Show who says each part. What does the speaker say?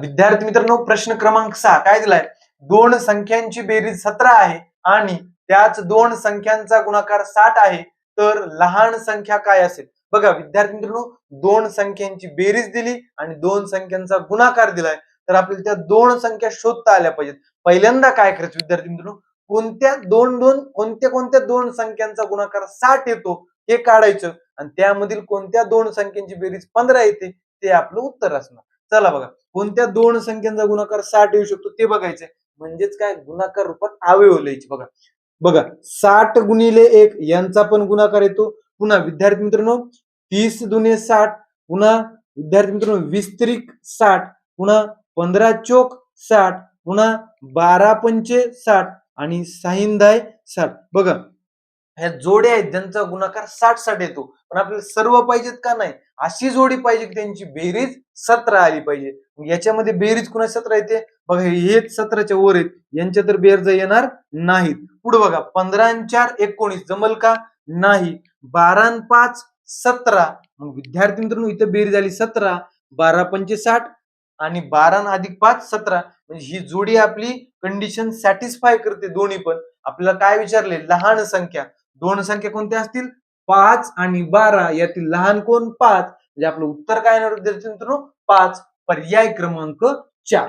Speaker 1: विद्यार्थी मित्रांनो, प्रश्न क्रमांक 6 काय दिलाय? दोन संख्यांची बेरीज 17 आहे आणि त्याच दोन संख्यांचा गुणाकार 60 आहे, तर लहान संख्या काय असेल? बघा विद्यार्थी मित्रांनो, दोन संख्यांची बेरीज दिली आणि दोन संख्यांचा गुणाकार दिलाय, तर आपल्याला त्या दोन संख्या शोधता आल्या पाहिजेत. पहिल्यांदा काय करायचं विद्यार्थी मित्रांनो, कोणत्या दोन संख्यांचा गुणाकार 60 येतो हे काढायचं आणि त्यामधील कोणत्या दोन संख्यांची बेरीज 15 येते ते आपलं उत्तर असणार. चला बघा, कोणत्या दोन संख्यांचा गुणाकार 60 येऊ शकतो ते बघायचंय. म्हणजेच काय, गुणाकार रूपात अवयव लिहायचे. बघा बघा 60 गुणिले 1 यांचा पण गुणाकार येतो. पुन्हा विद्यार्थी मित्रांनो 30 दुने 60, पुन्हा विद्यार्थी मित्रांनो 20 त्रिक 60, पुन्हा 15 चोक 60, पुन्हा 12 पंचे 60 आणि 6 दाय 60. बघा ह्या जोड्या आहेत ज्यांचा गुणाकार 60 येतो, पण आपल्याला सर्व पाहिजेत का? नाही, अशी जोडी पाहिजे की त्यांची बेरीज 17 आली पाहिजे. याच्यामध्ये बेरीज कुणाची 17 येते? बघा हेच 17च्या वर आहेत, यांच्या तर बेरीज येणार नाहीत. पुढे बघा 15 आणि 4 19 जमल का? नाही. 12 आणि 5 17. मग विद्यार्थी मित्रांनो इथे बेरीज आली 17, 12 पंचे 60 आणि 12 अधिक 5 17. म्हणजे ही जोडी आपली कंडिशन सॅटिस्फाय करते दोन्ही पण. आपल्याला काय विचारले? लहान संख्या. दोन संख्या कोणत्या असतील? 5 आणि 12 यातील लहान कोण? 5. म्हणजे आपलं उत्तर काय येणार विद्यार्थी मित्रांनो? 5. पर्याय क्रमांक 4.